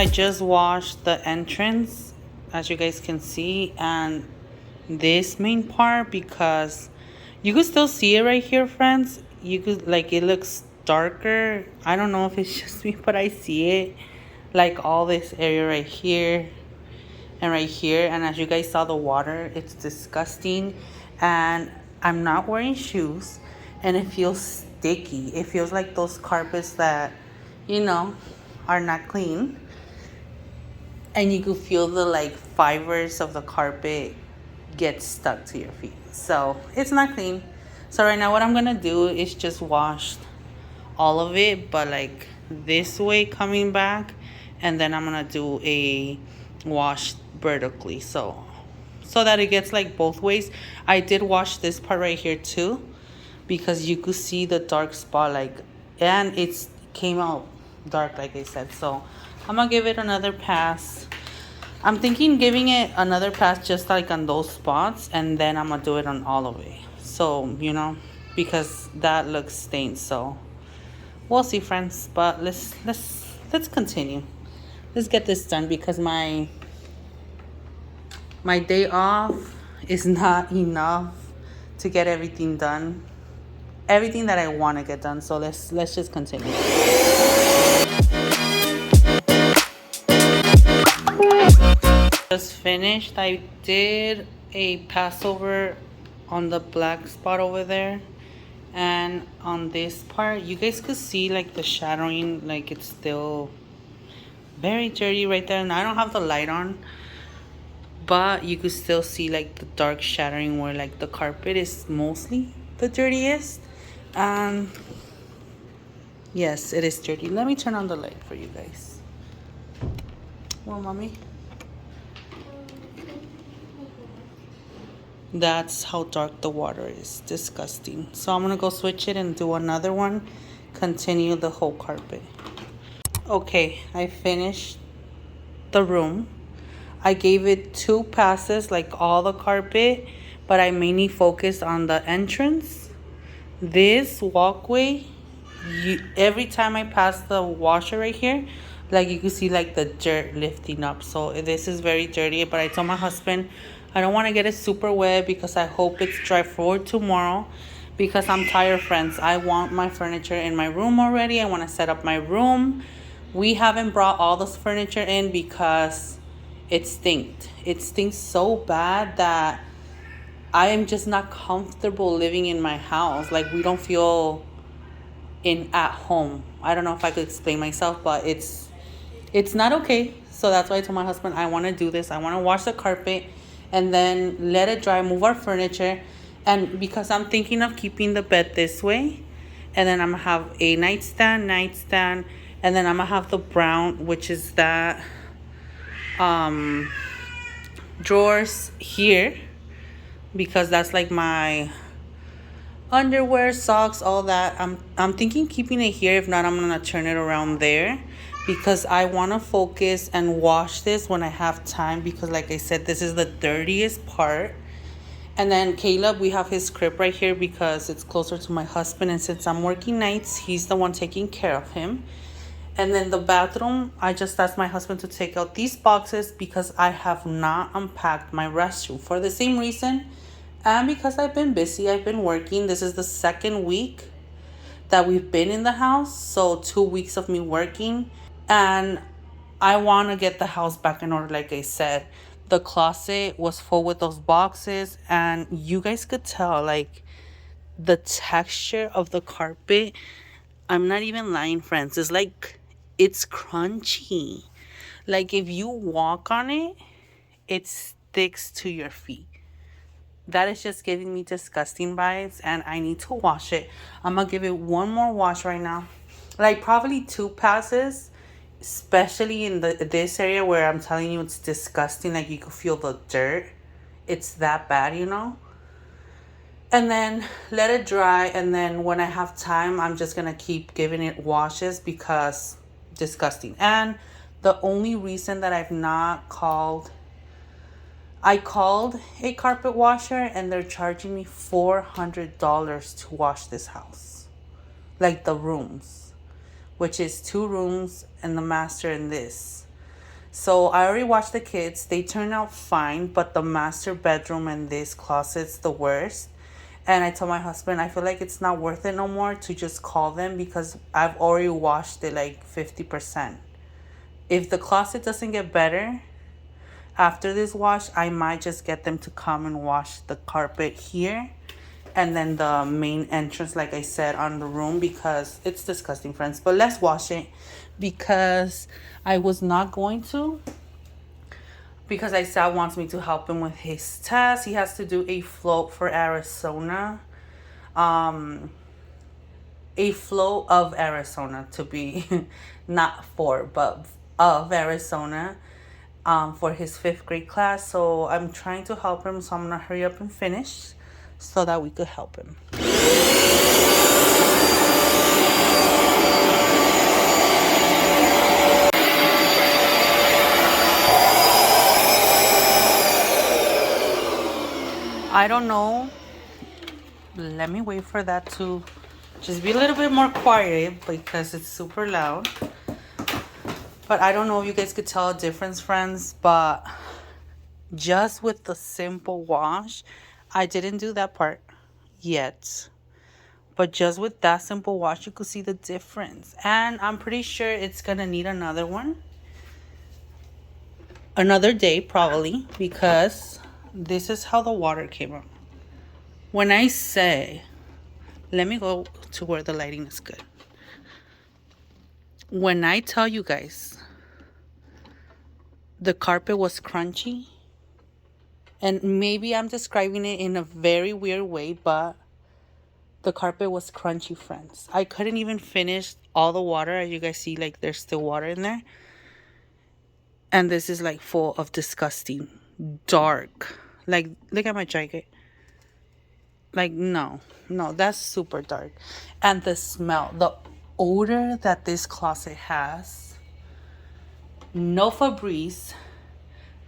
I just washed the entrance, as you guys can see, and this main part, because you could still see it right here, friends. You could, like, it looks darker. I don't know if it's just me, but I see it, like all this area right here and right here. And as you guys saw, the water, it's disgusting. And I'm not wearing shoes, and it feels sticky. It feels like those carpets that, you know, are not clean, and you could feel the like fibers of the carpet get stuck to your feet. So it's not clean. So right now what I'm gonna do is just wash all of it, but like this way coming back, and then I'm gonna do a wash vertically, so that it gets like both ways. I did wash this part right here too, because you could see the dark spot, like, and it's came out dark like I said. So I'm gonna give it another pass. I'm thinking giving it another pass just like on those spots, and then I'm gonna do it on all of it. So, you know, because that looks stained. So we'll see, friends. But let's continue. Let's get this done, because my day off is not enough to get everything done. Everything that I want to get done. So let's just continue. Just finished. I did a passover on the black spot over there, and on this part you guys could see like the shadowing, like it's still very dirty right there. And I don't have the light on, but you could still see like the dark shadowing where like the carpet is mostly the dirtiest. And yes, it is dirty. Let me turn on the light for you guys. Well, mommy, that's how dark the water is. Disgusting. So I'm gonna go switch it and do another one, continue the whole carpet. Okay, I finished the room. I gave it 2 passes, like all the carpet, but I mainly focused on the entrance. This walkway, every time I pass the washer right here, like you can see like the dirt lifting up. So this is very dirty, but I told my husband I don't want to get it super wet, because I hope it's dry for tomorrow, because I'm tired, friends. I want my furniture in my room already. I want to set up my room. We haven't brought all this furniture in because it stinks. It stinks so bad that I am just not comfortable living in my house. Like, we don't feel at home. I don't know if I could explain myself, but it's not okay. So that's why I told my husband I want to do this. I want to wash the carpet and then let it dry, move our furniture. And because I'm thinking of keeping the bed this way, and then I'm gonna have a nightstand, and then I'm gonna have the brown, which is that drawers here, because that's like my underwear, socks, all that. I'm thinking keeping it here. If not, I'm gonna turn it around there, because I want to focus and wash this when I have time, because like I said, this is the dirtiest part. And then Caleb, we have his crib right here because it's closer to my husband, and since I'm working nights, he's the one taking care of him. And then the bathroom, I just asked my husband to take out these boxes because I have not unpacked my restroom for the same reason. And because I've been busy, I've been working. This is the 2nd week that we've been in the house. So 2 weeks of me working. And I want to get the house back in order, like I said. The closet was full with those boxes. And you guys could tell, like, the texture of the carpet. I'm not even lying, friends. It's like, it's crunchy. Like, if you walk on it, it sticks to your feet. That is just giving me disgusting vibes, and I need to wash it. I'm gonna give it one more wash right now, like probably 2 passes, especially in this area where I'm telling you it's disgusting. Like, you could feel the dirt. It's that bad, you know. And then let it dry, and then when I have time, I'm just gonna keep giving it washes, because disgusting. And the only reason that I called a carpet washer, and they're charging me $400 to wash this house. Like, the rooms, which is 2 rooms and the master in this. So I already watched the kids. They turned out fine, but the master bedroom and this closet's the worst. And I told my husband, I feel like it's not worth it no more to just call them because I've already washed it like 50%. If the closet doesn't get better after this wash, I might just get them to come and wash the carpet here and then the main entrance, like I said, on the room, because it's disgusting, friends. But let's wash it because I was not going to, because Isaiah wants me to help him with his test. He has to do a float for Arizona. A float of Arizona, to be not for, but of Arizona, for his 5th grade class. So I'm trying to help him. So I'm going to hurry up and finish so that we could help him. I don't know. Let me wait for that to just be a little bit more quiet because it's super loud. But I don't know if you guys could tell a difference, friends. But just with the simple wash, I didn't do that part yet. But just with that simple wash, you could see the difference. And I'm pretty sure it's going to need another one. Another day, probably. Because this is how the water came out. When I say, let me go to where the lighting is good. When I tell you guys, the carpet was crunchy. And maybe I'm describing it in a very weird way, but the carpet was crunchy, friends. I couldn't even finish all the water. As you guys see, like there's still water in there. And this is like full of disgusting, dark. Like, look at my jacket. Like, no, that's super dark. And the smell, the odor that this closet has, no Febreze,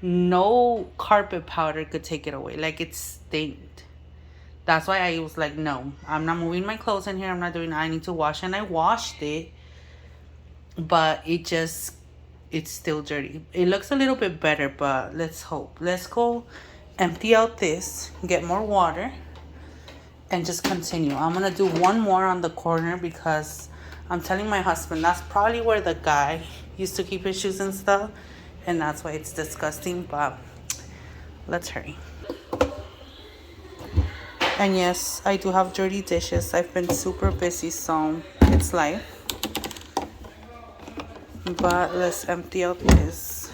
no carpet powder could take it away. Like, it's stained. That's why I was like, no, I'm not moving my clothes in here. I'm not doing that. I need to wash. And I washed it, but it's still dirty. It looks a little bit better, but let's hope. Let's go empty out this, get more water, and just continue. I'm gonna do one more on the corner because I'm telling my husband that's probably where the guy used to keep his shoes and stuff, and that's why it's disgusting. But let's hurry. And yes, I do have dirty dishes. I've been super busy, so it's life. But let's empty out this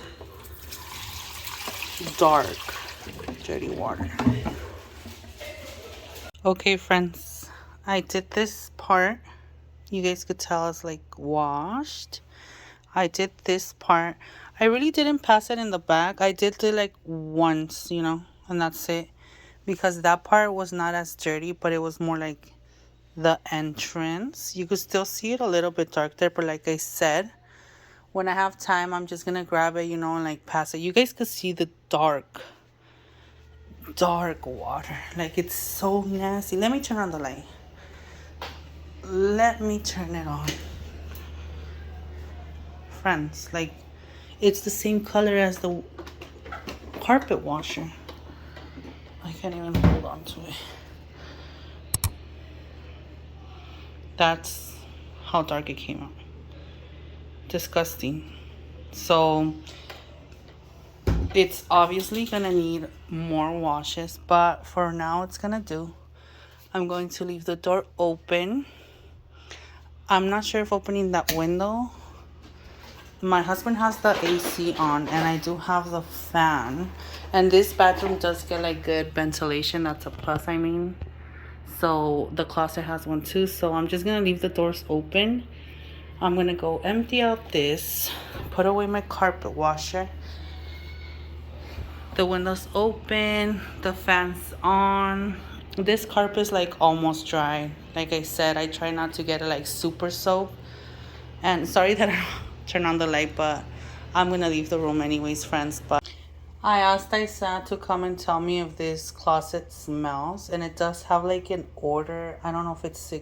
dark dirty water. Okay, friends, I did this part. You guys could tell it's like washed. I did this part. I really didn't pass it in the back. I did it like once, and that's it. Because that part was not as dirty, but it was more like the entrance. You could still see it a little bit dark there, but like I said, when I have time, I'm just gonna grab it, and like pass it. You guys could see the dark water. Like, it's so nasty. Let me turn on the light. Let me turn it on. Friends, like, it's the same color as the carpet washer. I can't even hold on to it. That's how dark it came out. Disgusting. So it's obviously gonna need more washes, but for now it's gonna do. I'm going to leave the door open. I'm not sure if opening that window. My husband has the AC on, and I do have the fan. And this bathroom does get like good ventilation. That's a plus, I mean. So the closet has one too. So I'm just gonna leave the doors open. I'm gonna go empty out this, put away my carpet washer. The window's open, the fan's on. This carpet is like almost dry. Like I said, I try not to get it like super soap. And sorry that I turn on the light, but I'm gonna leave the room anyways, friends. But I asked Isaiah to come and tell me if this closet smells, and it does have like an odor. I don't know if it's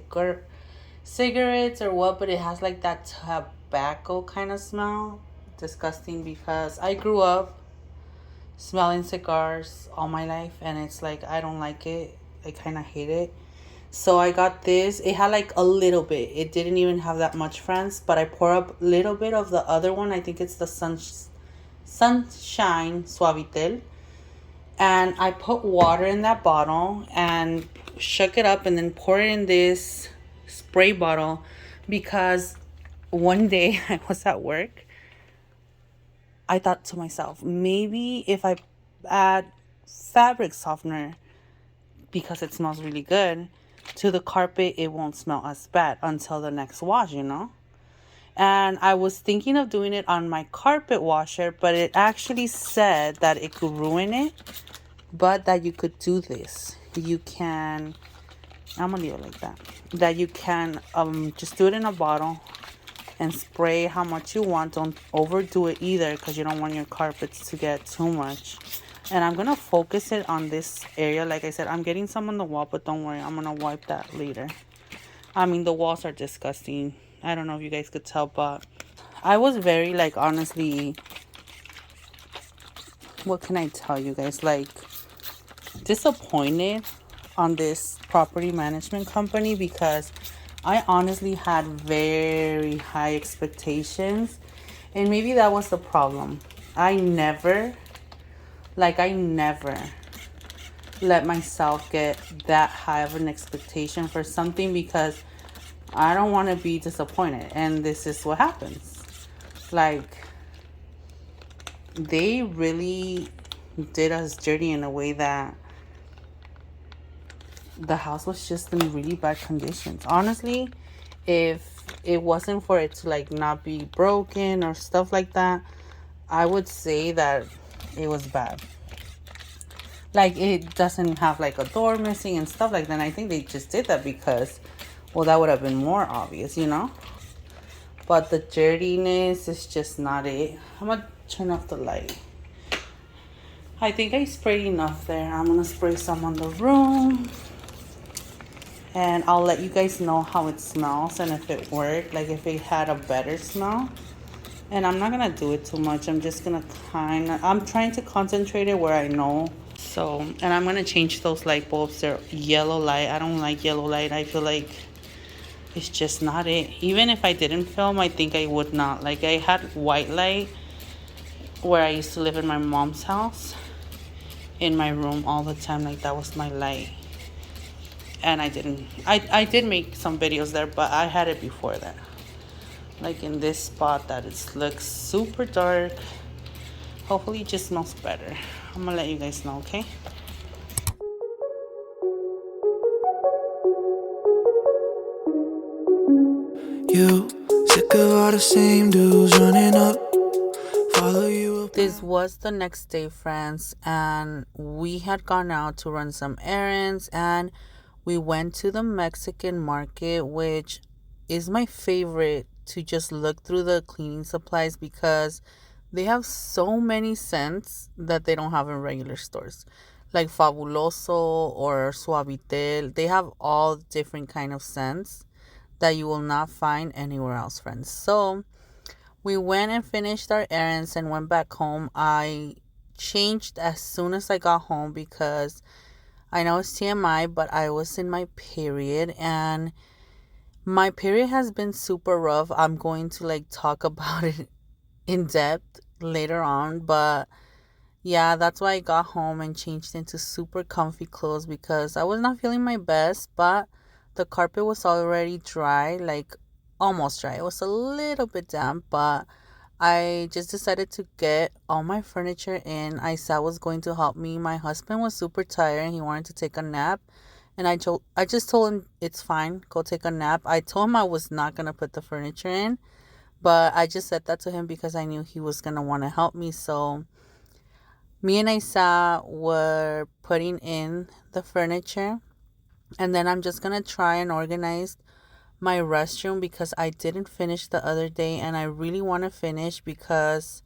cigarettes or what, but it has like that tobacco kind of smell. disgusting because I grew up smelling cigars all my life, and it's like I don't like it. I kind of hate it. So I got this. It had like a little bit. It didn't even have that much, friends. But I pour up a little bit of the other one. I think it's the Sunshine Suavitel. And I put water in that bottle and shook it up and then pour it in this spray bottle because one day I was at work. I thought to myself, maybe if I add fabric softener because it smells really good to the carpet, it won't smell as bad until the next wash, you know? And I was thinking of doing it on my carpet washer, but it actually said that it could ruin it, but that you could do this. You can, I'm gonna leave it like that. That you can just do it in a bottle and spray how much you want. Don't overdo it either because you don't want your carpets to get too much. And I'm gonna focus it on this area. Like I said, I'm getting some on the wall, but don't worry, I'm gonna wipe that later. I mean, the walls are disgusting. I don't know if you guys could tell, but I was very, like, honestly, what can I tell you guys? Like, disappointed on this property management company because I honestly had very high expectations, and maybe that was the problem. I never let myself get that high of an expectation for something because I don't want to be disappointed, and this is what happens. Like, they really did us dirty in a way that the house was just in really bad conditions. Honestly, if it wasn't for it to like not be broken or stuff like that, I would say that it was bad. Like, it doesn't have like a door missing and stuff like that. And I think they just did that because, well, that would have been more obvious, you know? But the dirtiness is just not it. I'm gonna turn off the light. I think I sprayed enough there. I'm gonna spray some on the room. And I'll let you guys know how it smells and if it worked, like if it had a better smell. And I'm not gonna do it too much. I'm just gonna I'm trying to concentrate it where I know. So, and I'm gonna change those light bulbs. They're yellow light. I don't like yellow light. I feel like it's just not it. Even if I didn't film, I think I would not. Like, I had white light where I used to live in my mom's house in my room all the time. Like, that was my light. And I did make some videos there, but I had it before that. Like in this spot that it looks super dark. Hopefully it just smells better. I'm gonna let you guys know, okay? You sick of all the same dudes running up, follow you up. This was the next day, friends, and we had gone out to run some errands, and we went to the Mexican market, which is my favorite to just look through the cleaning supplies because they have so many scents that they don't have in regular stores. Like Fabuloso or Suavitel. They have all different kind of scents that you will not find anywhere else, friends. So we went and finished our errands and went back home. I changed as soon as I got home because I know it's TMI, but I was in my period and my period has been super rough. I'm going to like talk about it in depth later on, but yeah, that's why I got home and changed into super comfy clothes because I was not feeling my best, but the carpet was already dry, like almost dry. It was a little bit damp, but I just decided to get all my furniture in. Isa was going to help me. My husband was super tired and he wanted to take a nap. And I just told him it's fine, go take a nap. I told him I was not going to put the furniture in, but I just said that to him because I knew he was going to want to help me. So me and Isa were putting in the furniture. And then I'm just going to try and organize my restroom because I didn't finish the other day. And I really want to finish because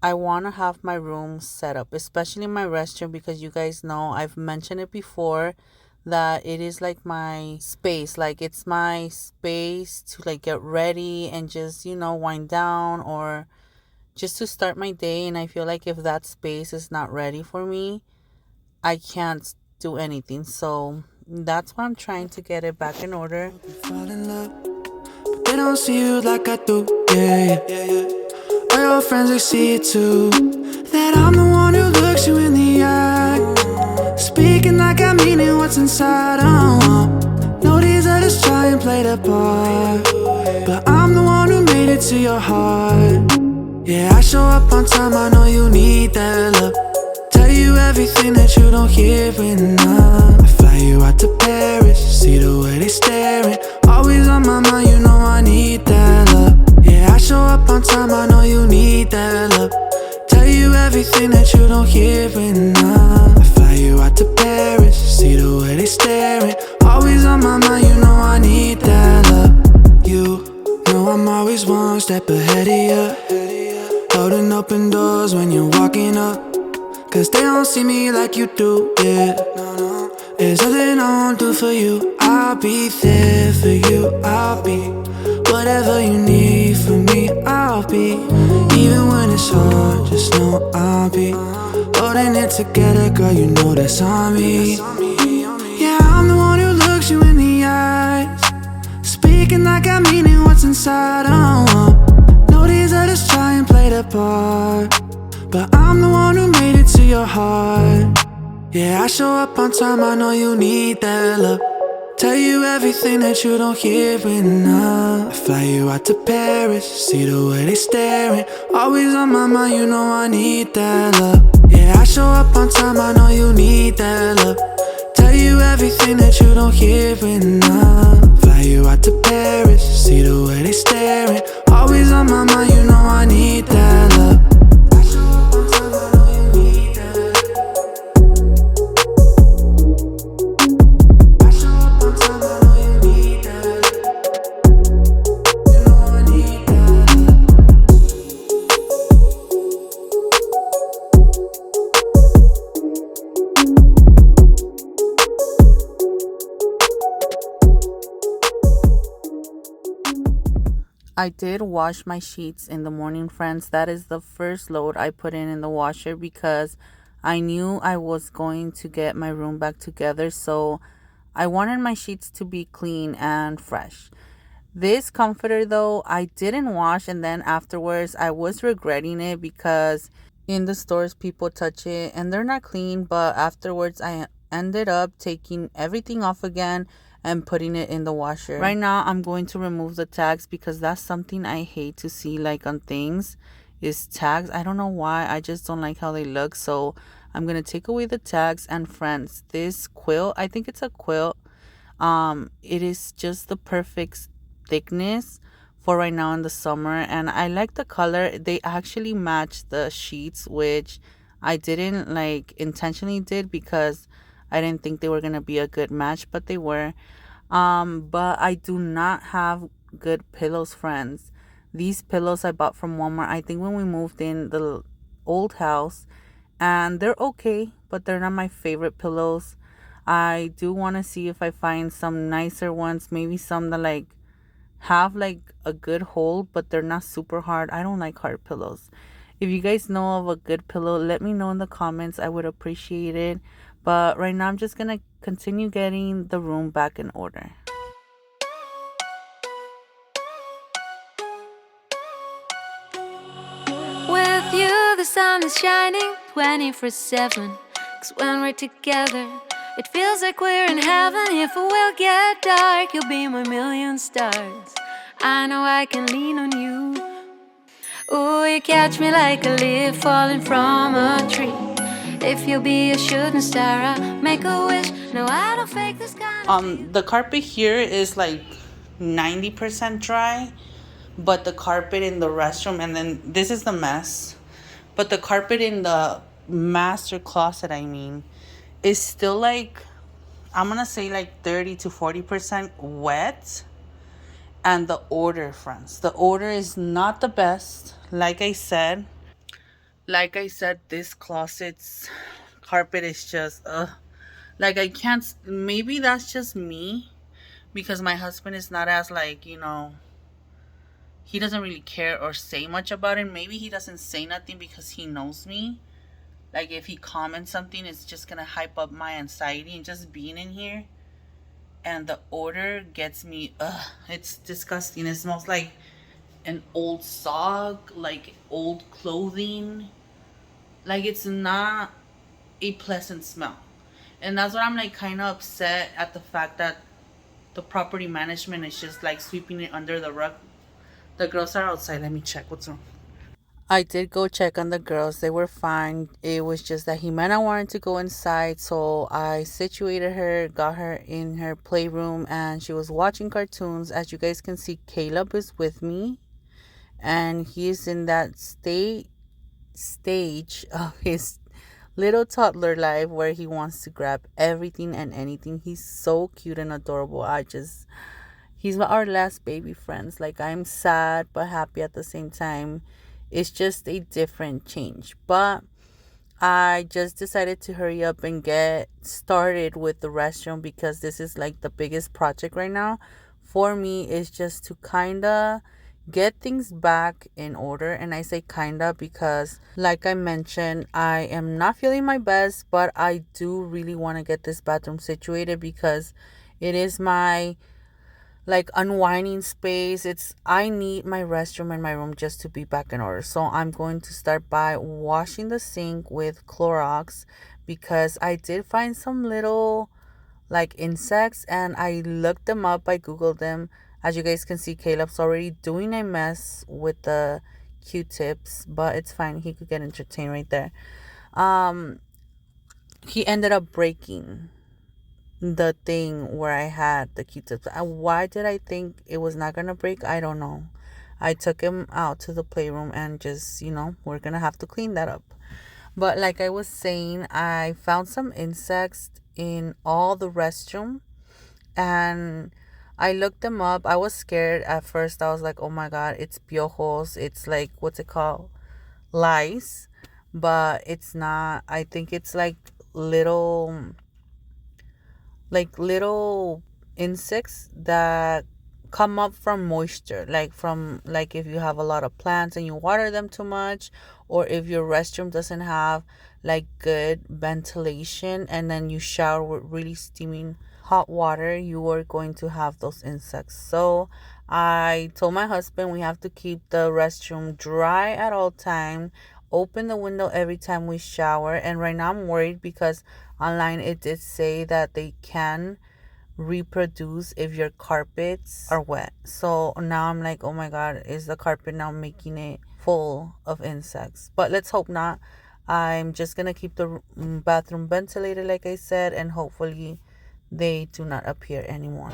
I want to have my room set up, especially my restroom, because you guys know I've mentioned it before that it is like my space. Like, it's my space to like get ready and just, wind down or just to start my day. And I feel like if that space is not ready for me, I can't do anything. So that's why I'm trying to get it back in order. Fall in love, but they don't see you like I do. Yeah, yeah, yeah. All your friends, they see it too. That I'm the one who looks you in the eye. Speaking like I mean it, what's inside. Know these others try and play the part, but I'm the one who made it to your heart. Yeah, I show up on time, I know you need that love. Tell you everything that you don't hear enough. I fly you out to Paris, see the way they staring. Always on my mind, you know I need that love. Yeah, I show up on time, I know you need that love. Tell you everything that you don't hear enough. I fly you out to Paris, see the way they staring. Always on my mind, you know I need that love. You know I'm always one step ahead of you, holding open doors when you're walking up. Cause they don't see me like you do, yeah. There's nothing I won't do for you. I'll be there for you. I'll be whatever you need from me. I'll be, even when it's hard, just know I'll be holding it together, girl, you know that's on me. Yeah, I'm the one who looks you in the eyes, speaking like I mean it, what's inside. Know these others try and play the part, but I'm the one who made it to your heart. Yeah, I show up on time, I know you need that love. Tell you everything that you don't hear enough. I fly you out to Paris, see the way they staring. Always on my mind, you know I need that love. Yeah, I show up on time, I know you need that love. Tell you everything that you don't hear enough. Fly you out to Paris, see the way they staring. Always on my mind, you know I need that love. I did wash my sheets in the morning, friends. That is the first load I put in the washer because I knew I was going to get my room back together. So I wanted my sheets to be clean and fresh. This comforter, though, I didn't wash, and then afterwards I was regretting it because in the stores people touch it and they're not clean, but afterwards I ended up taking everything off again and putting it in the washer. Right now I'm going to remove the tags because that's something I hate to see, like on things, is tags. I don't know why, I just don't like how they look. So I'm gonna take away the tags. And friends, this quilt, I think it's a quilt, it is just the perfect thickness for right now in the summer, and I like the color. They actually match the sheets, which I didn't like intentionally did because I didn't think they were gonna be a good match, but they were. But I do not have good pillows, friends. These pillows I bought from Walmart, I think when we moved in the old house, and they're okay, but they're not my favorite pillows. I do want to see if I find some nicer ones, maybe some that like have like a good hold, but they're not super hard. I don't like hard pillows. If you guys know of a good pillow, let me know in the comments. I would appreciate it. But right now I'm just gonna continue getting the room back in order. With you, the sun is shining 24/7. 'Cause when we're together, it feels like we're in heaven. If it will get dark, you'll be my million stars. I know I can lean on you. Ooh, you catch me like a leaf falling from a tree. If you'll be a shooting star, I'll make a wish. No, I don't fake this kind of The carpet here is like 90% dry, but the carpet in the restroom, and then this is the mess, but the carpet in the master closet, I mean, is still like, I'm gonna say like 30 to 40% wet. And the odor, friends, the odor is not the best. Like I said, this closet's carpet is just like, I can't, maybe that's just me because my husband is not as like, he doesn't really care or say much about it. Maybe he doesn't say nothing because he knows me. Like if he comments something, it's just gonna hype up my anxiety, and just being in here and the odor gets me, ugh, it's disgusting. It smells like an old sock, like old clothing. Like it's not a pleasant smell. And that's what I'm like kind of upset at, the fact that the property management is just like sweeping it under the rug. The girls are outside. Let me check what's wrong. I did go check on the girls. They were fine. It was just that Jimena wanted to go inside, so I situated her, got her in her playroom, and she was watching cartoons. As you guys can see, Caleb is with me, and he's in that stage of his little toddler life where he wants to grab everything and anything. He's so cute and adorable. He's our last baby friends. Like, I'm sad but happy at the same time. It's just a different change. But I just decided to hurry up and get started with the restroom because this is like the biggest project right now. For me, is just to kind of get things back in order. And I say kind of because, like I mentioned, I am not feeling my best, but I do really want to get this bathroom situated because it is my like unwinding space. It's I need my restroom and my room just to be back in order. So I'm going to start by washing the sink with Clorox because I did find some little like insects and I looked them up. I googled them. As you guys can see, Caleb's already doing a mess with the Q-tips, but it's fine. He could get entertained right there. um he ended up breaking the thing where I had the Q-tips. Why did I think it was not gonna break? I don't know. I took him out to the playroom and just, we're gonna have to clean that up. But like I was saying, I found some insects in all the restroom and I looked them up. I was scared at first. I was like, oh my god, it's piojos. It's like, what's it called? Lice. But it's not. I think it's like little insects that come up from moisture, like from like if you have a lot of plants and you water them too much, or if your restroom doesn't have like good ventilation and then you shower with really steaming hot water, you are going to have those insects. So I told my husband we have to keep the restroom dry at all time, open the window every time we shower. And right now I'm worried because online it did say that they can reproduce if your carpets are wet. So now I'm like, oh my god, is the carpet now making it full of insects? But let's hope not. I'm just gonna keep the bathroom ventilated like I said, and hopefully they do not appear anymore.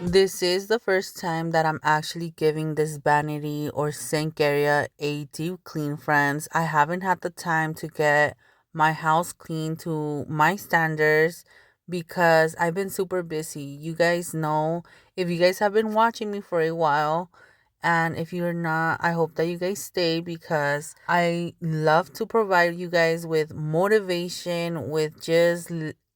This is the first time that I'm actually giving this vanity or sink area a deep clean, friends. I haven't had the time to get my house clean to my standards because I've been super busy. You guys know, if you guys have been watching me for a while, and if you're not, I hope that you guys stay because I love to provide you guys with motivation, with just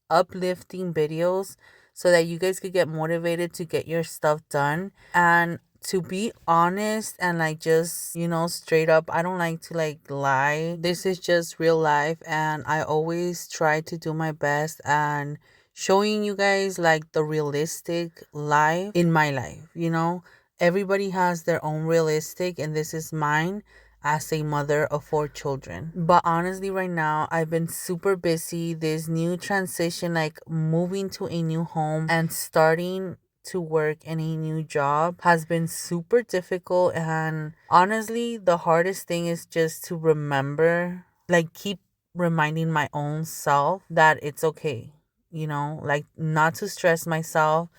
uplifting videos so that you guys could get motivated to get your stuff done. And to be honest and like just, straight up, I don't like to like lie. This is just real life and I always try to do my best and showing you guys like the realistic life in my life. Everybody has their own realistic and this is mine as a mother of four children. But honestly, right now, I've been super busy. This new transition, like moving to a new home and starting to work any new job has been super difficult. And honestly, the hardest thing is just to remember, like, keep reminding my own self that it's okay, like not to stress myself,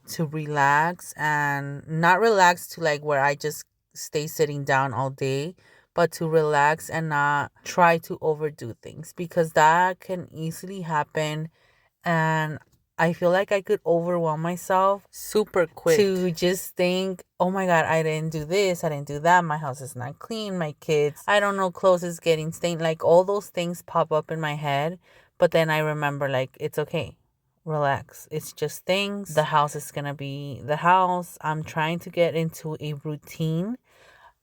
to relax, and not relax to like where I just stay sitting down all day, but to relax and not try to overdo things because that can easily happen. And I feel like I could overwhelm myself super quick to just think, oh my God, I didn't do this, I didn't do that, my house is not clean, my kids, I don't know, clothes is getting stained. Like all those things pop up in my head. But then I remember, like, it's okay. Relax. It's just things. The house is gonna be the house. I'm trying to get into a routine,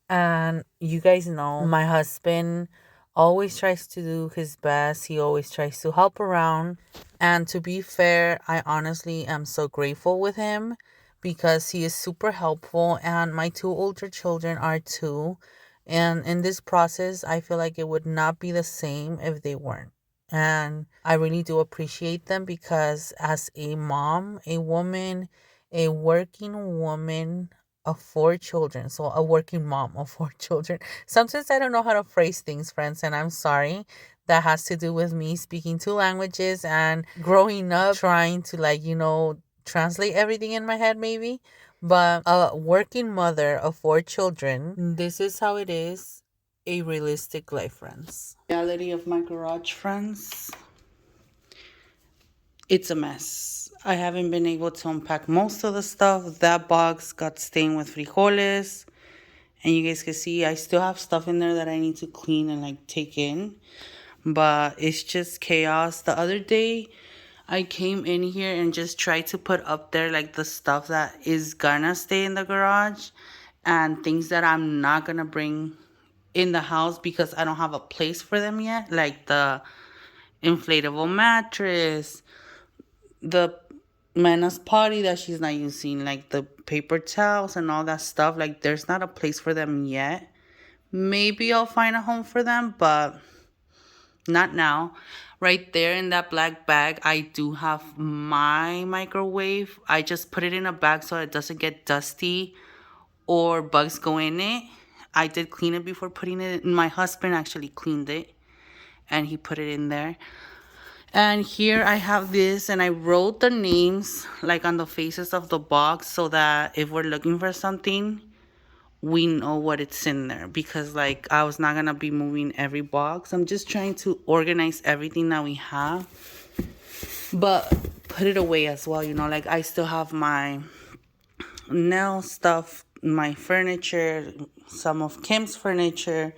and you guys know my husband always tries to do his best. He always tries to help around. And to be fair, I honestly am so grateful with him because he is super helpful. And my two older children are too. And in this process, I feel like it would not be the same if they weren't. And I really do appreciate them because as a mom, a woman, a working woman, of four children. So a working mom of four children. Sometimes I don't know how to phrase things, friends, and I'm sorry. That has to do with me speaking two languages and growing up trying to translate everything in my head maybe. But a working mother of four children, this is how it is. A realistic life, friends. Reality of my garage, friends. It's a mess. I haven't been able to unpack most of the stuff. That box got stained with frijoles. And you guys can see I still have stuff in there that I need to clean and like take in. But it's just chaos. The other day, I came in here and just tried to put up there like the stuff that is gonna stay in the garage and things that I'm not gonna bring in the house because I don't have a place for them yet. Like the inflatable mattress, the Mana's potty that she's not using, like the paper towels and all that stuff. Like there's not a place for them yet. Maybe I'll find a home for them, but not now. Right there in that black bag, I do have my microwave. I just put it in a bag so it doesn't get dusty or bugs go in it. I did clean it before putting it in. My husband actually cleaned it and he put it in there. And here I have this, and I wrote the names like on the faces of the box so that if we're looking for something, we know what it's in there. Because like I was not gonna be moving every box. I'm just trying to organize everything that we have, but put it away as well. Like I still have my nail stuff, my furniture, some of Kim's furniture.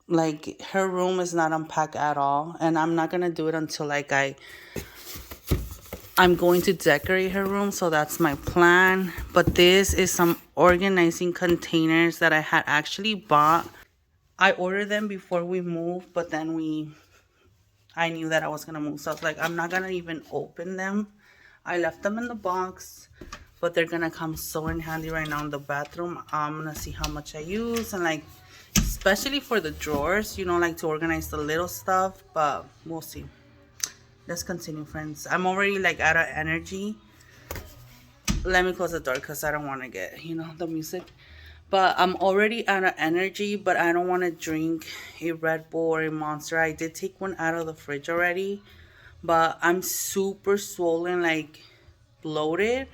Like her room is not unpacked at all, and I'm not gonna do it until like I'm going to decorate her room, so that's my plan. But this is some organizing containers that I had actually bought. I ordered them before we moved, but then I knew that I was gonna move, so I was like, I'm not gonna even open them. I left them in the box, but they're gonna come so in handy right now in the bathroom. I'm gonna see how much I use, and like especially for the drawers, like to organize the little stuff, but we'll see. Let's continue, friends. I'm already like out of energy. Let me close the door because I don't want to get the music. But I'm already out of energy, but I don't want to drink a Red Bull or a Monster. I did take one out of the fridge already, but I'm super swollen, like bloated,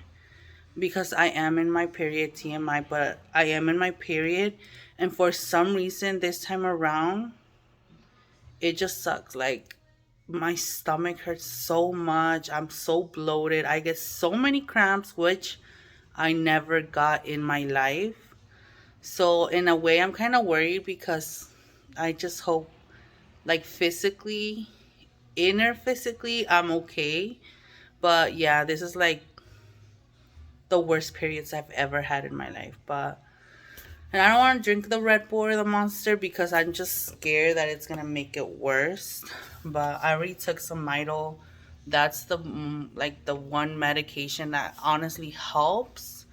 because I am in my period. TMI, but I am in my period, and for some reason this time around it just sucks. Like my stomach hurts so much, I'm so bloated, I get so many cramps, which I never got in my life. So in a way I'm kind of worried because I just hope, like physically I'm okay. But yeah, this is like the worst periods I've ever had in my life. But and I don't want to drink the Red Bull or the Monster because I'm just scared that it's gonna make it worse. But I already took some Midol. That's the like the one medication that honestly helps,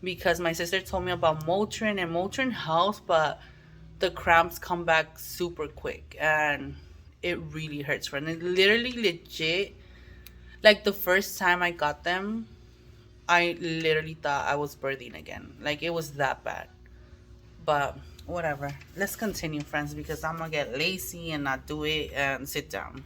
because my sister told me about Motrin, and Motrin helps, but the cramps come back super quick and it really hurts. And it literally legit, like the first time I got them, I literally thought I was birthing again. Like, it was that bad. But whatever. Let's continue, friends, because I'm gonna get lazy and not do it and sit down.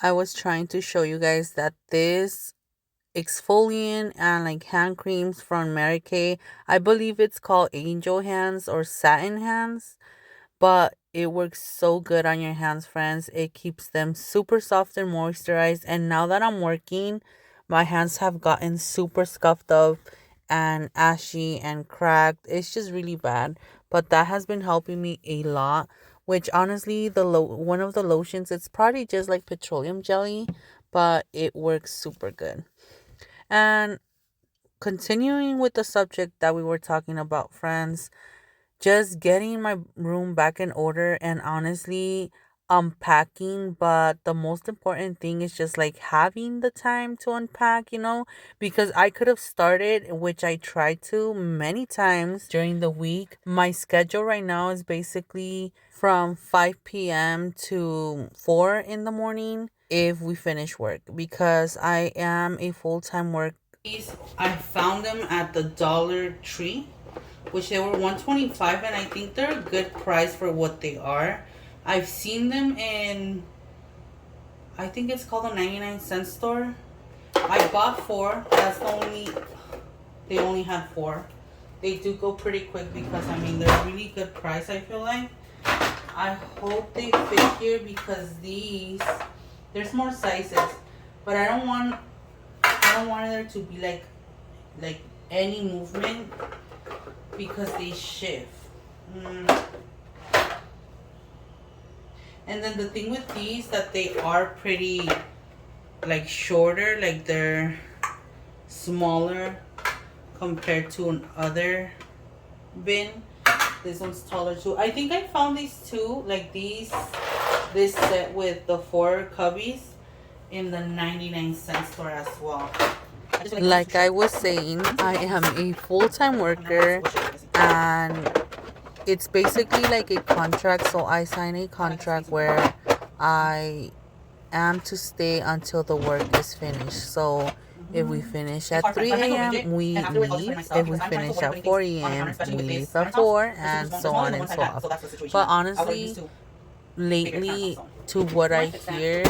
I was trying to show you guys that this exfoliant and like hand creams from Mary Kay, I believe it's called Angel Hands or Satin Hands, but it works so good on your hands, friends. It keeps them super soft and moisturized. And now that I'm working, my hands have gotten super scuffed up and ashy and cracked. It's just really bad. But that has been helping me a lot. Which honestly, one of the lotions, it's probably just like petroleum jelly, but it works super good. And continuing with the subject that we were talking about, friends, just getting my room back in order and honestly unpacking. But the most important thing is just like having the time to unpack, because I could have started, which I tried to many times during the week. My schedule right now is basically from 5 p.m. to 4 in the morning if we finish work, because I am a full-time work. I found them at the Dollar Tree, which they were 125, and I think they're a good price for what they are. I've seen them in, I think it's called a 99-cent store. I bought four. They only had four. They do go pretty quick because I mean they're a really good price, I feel like. I hope they fit here because there's more sizes, but I don't want there to be like any movement because they shift. Mm. And then the thing with these, that they are pretty like shorter, like they're smaller compared to another bin. This one's taller too. I think I found these two, like this set with the four cubbies in the 99-cent store as well. Like I was saying, I am a full-time worker, and it's basically like a contract. So I sign a contract where I am to stay until the work is finished. So if we finish at 3 a.m., we leave. If we finish at 4 a.m., we leave at 4, and so on and so on. But honestly, lately, to what I hear,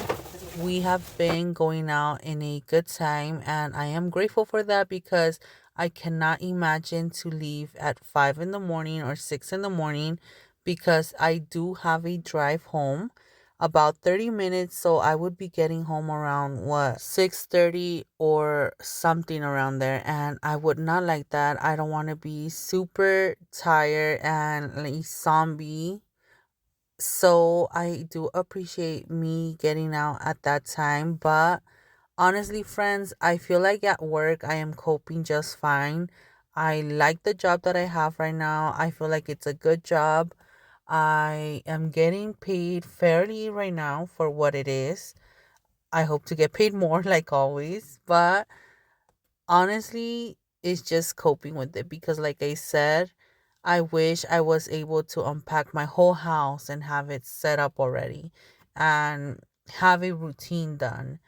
we have been going out in a good time, and I am grateful for that because I cannot imagine to leave at 5 in the morning or 6 in the morning, because I do have a drive home about 30 minutes, so I would be getting home around what, 6:30 or something around there, and I would not like that. I don't want to be super tired and like a zombie. So I do appreciate me getting out at that time. But honestly, friends, I feel like at work I am coping just fine. I like the job that I have right now. I feel like it's a good job. I am getting paid fairly right now for what it is. I hope to get paid more like always. But honestly, it's just coping with it because, like I said, I wish I was able to unpack my whole house and have it set up already and have a routine done.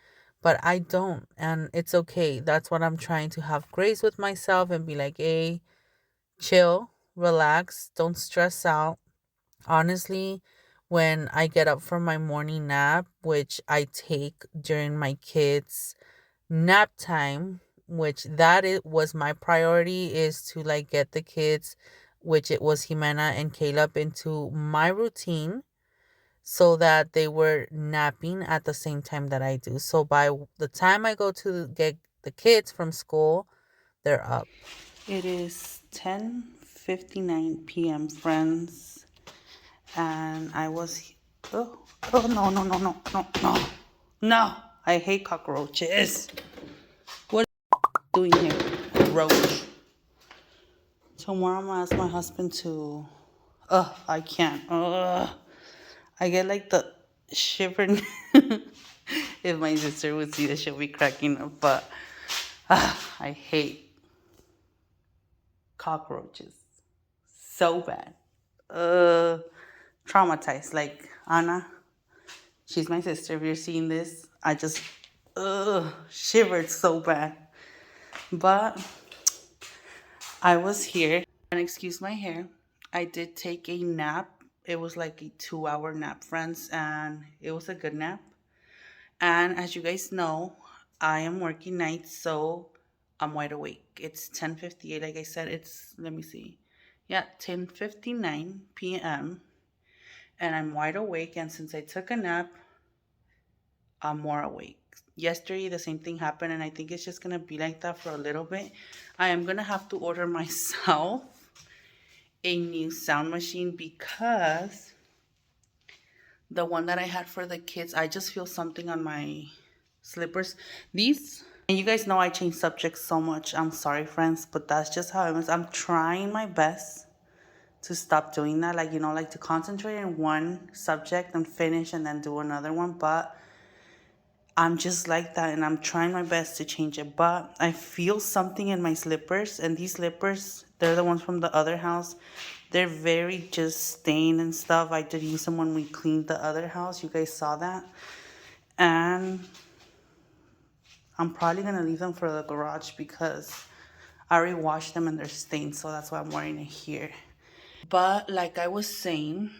But I don't, and it's okay. That's what I'm trying to have grace with myself and be like, hey, chill, relax, don't stress out. Honestly, when I get up from my morning nap, which I take during my kids' nap time, which that it was my priority, is to like get the kids, which it was Jimena and Caleb, into my routine so that they were napping at the same time that I do. So by the time I go to get the kids from school, they're up. It is 10:59 p.m., friends, and I was oh, no, no, no, no, no, no, no. I hate cockroaches. What are you doing here? Roach. Tomorrow I'm gonna ask my husband to. I can't. I get like the shiver. If my sister would see this, she'll be cracking up. But I hate cockroaches so bad. Uh, Traumatized. Like Anna, she's my sister. If you're seeing this, I just shivered so bad. But I was here and excuse my hair. I did take a nap. It was like a 2 hour nap, friends, and it was a good nap. And as you guys know, I am working nights, so I'm wide awake. It's 10:58. Like I said, it's let me see. Yeah, 10:59 p.m. and I'm wide awake, and since I took a nap, I'm more awake. Yesterday the same thing happened, and I think it's just gonna be like that for a little bit. I am gonna have to order myself a new sound machine because the one that I had for the kids, I just feel something on my slippers. These, and you guys know I change subjects so much. I'm sorry, friends, but that's just how it is. I'm trying my best to stop doing that. Like, like to concentrate on one subject and finish and then do another one. But I'm just like that and I'm trying my best to change it. But I feel something in my slippers, and these slippers, they're the ones from the other house. They're very just stained and stuff. I did use them when we cleaned the other house. You guys saw that. And I'm probably going to leave them for the garage because I already washed them and they're stained. So that's why I'm wearing it here. But like I was saying,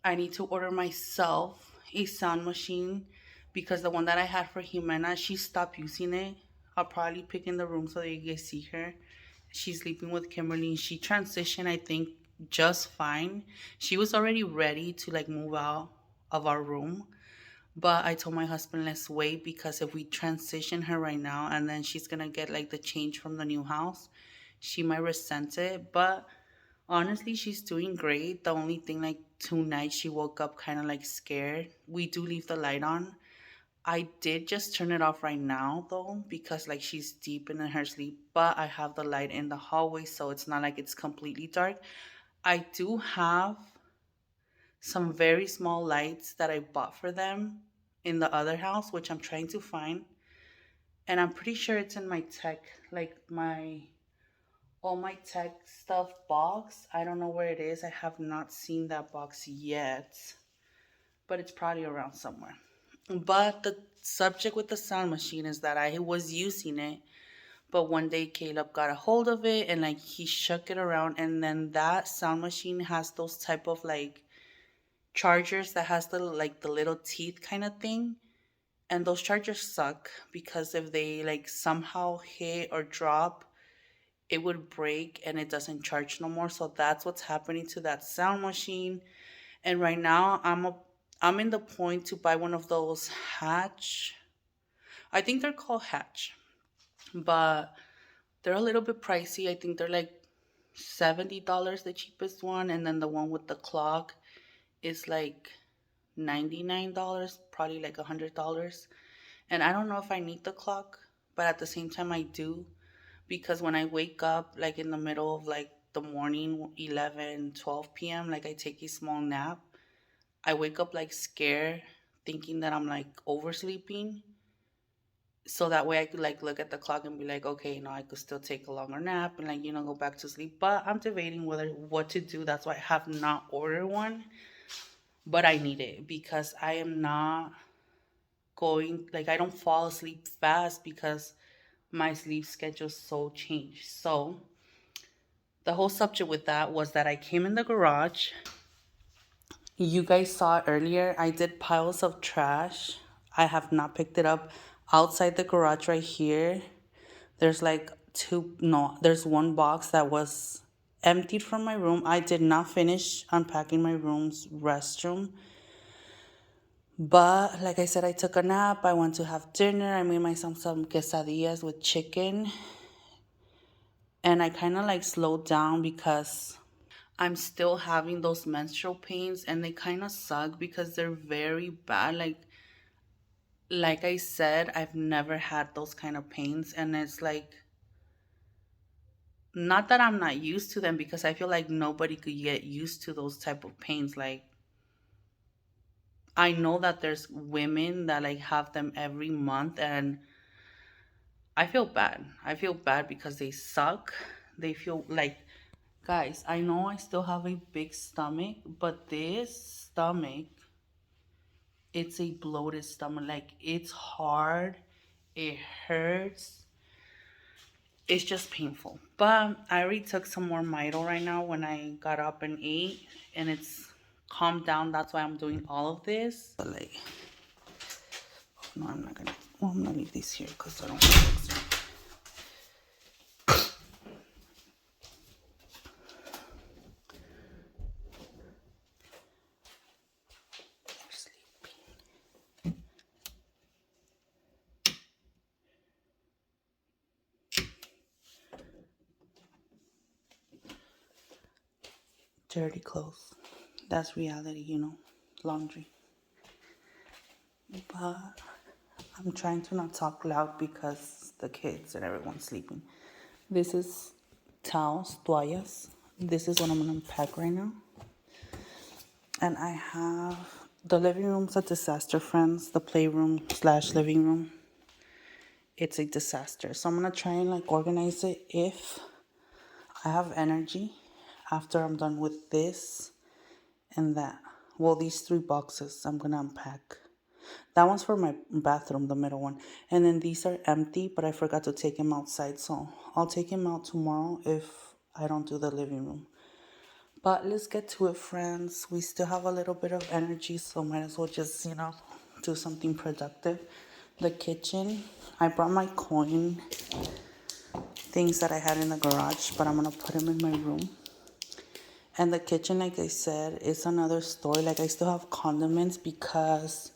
I need to order myself a sound machine because the one that I had for Jimena, she stopped using it. I'll probably pick in the room so that you guys see her. She's sleeping with Kimberly. She transitioned, I think, just fine. She was already ready to like move out of our room. But I told my husband, let's wait because if we transition her right now and then she's gonna get like the change from the new house, she might resent it. But honestly, she's doing great. The only thing, like, tonight she woke up kind of like scared. We do leave the light on. I did just turn it off right now though because like she's deep in her sleep, but I have the light in the hallway so it's not like it's completely dark. I do have some very small lights that I bought for them in the other house, which I'm trying to find. And I'm pretty sure it's in my tech, like my all my tech stuff box. I don't know where it is. I have not seen that box yet, but it's probably around somewhere. But the subject with the sound machine is that I was using it, but one day Caleb got a hold of it and like he shook it around, and then that sound machine has those type of like chargers that has the little teeth kind of thing. And those chargers suck because if they like somehow hit or drop, it would break and it doesn't charge no more. So that's what's happening to that sound machine. And right now I'm in the point to buy one of those Hatch. I think they're called Hatch, but they're a little bit pricey. I think they're like $70, the cheapest one, and then the one with the clock is like $99, probably like $100. And I don't know if I need the clock, but at the same time I do because when I wake up like in the middle of like the morning 11, 12 p.m., like I take a small nap, I wake up like scared thinking that I'm like oversleeping, so that way I could like look at the clock and be like, okay, I could still take a longer nap and like go back to sleep. But I'm debating whether what to do. That's why I have not ordered one, but I need it because I am not going, like, I don't fall asleep fast because my sleep schedule so changed. So the whole subject with that was that I came in the garage. You guys saw it earlier. I did piles of trash. I have not picked it up outside the garage right here. There's like two, no, there's one box that was emptied from my room. I did not finish unpacking my room's restroom. But like I said, I took a nap. I went to have dinner. I made myself some quesadillas with chicken. And I kind of like slowed down because I'm still having those menstrual pains and they kind of suck because they're very bad. Like Like I said, I've never had those kind of pains, and it's like, not that I'm not used to them, because I feel like nobody could get used to those type of pains. Like, I know that there's women that like have them every month, and I feel bad. I feel bad because they suck. They feel like, guys, I know I still have a big stomach, but this stomach, it's a bloated stomach. Like, it's hard, it hurts, it's just painful. But I already took some more Mito right now when I got up and ate, and it's calmed down. That's why I'm doing all of this. But like, no, I'm not gonna. Well, I'm gonna leave these here because I don't want to mix them. They're sleeping. Dirty clothes. That's reality, laundry. But I'm trying to not talk loud because the kids and everyone's sleeping. This is towels, toallas. This is what I'm gonna unpack right now. And I have the living room's a disaster, friends. The playroom slash living room. It's a disaster. So I'm gonna try and like organize it if I have energy after I'm done with this and that. Well, these three boxes I'm gonna unpack. That one's for my bathroom, the middle one. And then these are empty, but I forgot to take them outside. So I'll take them out tomorrow if I don't do the living room. But let's get to it, friends. We still have a little bit of energy, so might as well just, do something productive. The kitchen, I brought my coin things that I had in the garage, but I'm gonna put them in my room. And the kitchen, like I said, is another story. Like, I still have condiments because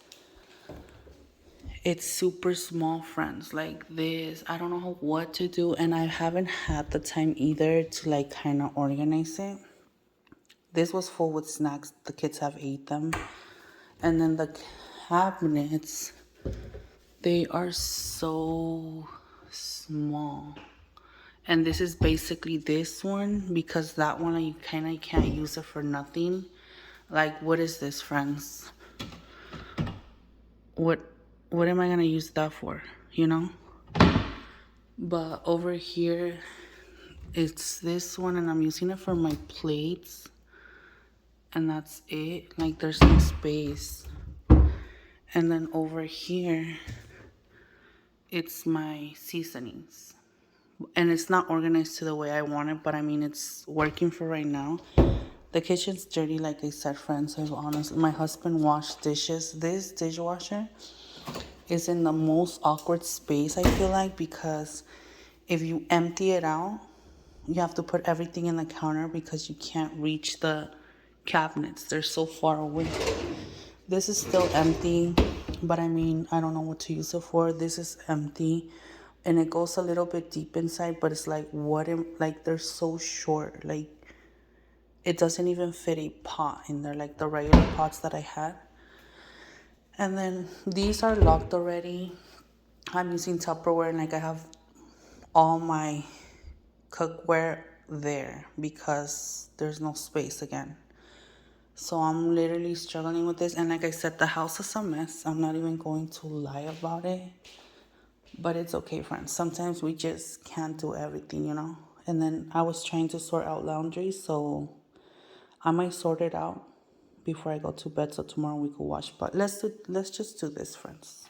it's super small, friends. Like this, I don't know what to do, and I haven't had the time either to like kind of organize it. This was full with snacks. The kids have ate them. And then the cabinets, they are so small. And this is basically this one, because that one you kind of can't use it for nothing. Like, what is this, friends? What what am I gonna use that for? But over here, it's this one, and I'm using it for my plates, and that's it. Like, there's no space. And then over here, it's my seasonings. And it's not organized to the way I want it, but I mean, it's working for right now. The kitchen's dirty, like I said, friends. So honestly, my husband washed dishes. This dishwasher is in the most awkward space, I feel like, because if you empty it out, you have to put everything in the counter because you can't reach the cabinets. They're so far away. This is still empty, but I mean, I don't know what to use it for. This is empty, and it goes a little bit deep inside, but it's like, like, they're so short. Like, it doesn't even fit a pot in there, like the regular pots that I had. And then these are locked already. I'm using Tupperware, and like, I have all my cookware there because there's no space again. So I'm literally struggling with this. And like I said, the house is a mess. I'm not even going to lie about it. But it's okay, friends. Sometimes we just can't do everything. And then I was trying to sort out laundry, so I might sort it out before I go to bed so tomorrow we could wash. But let's just do this, friends.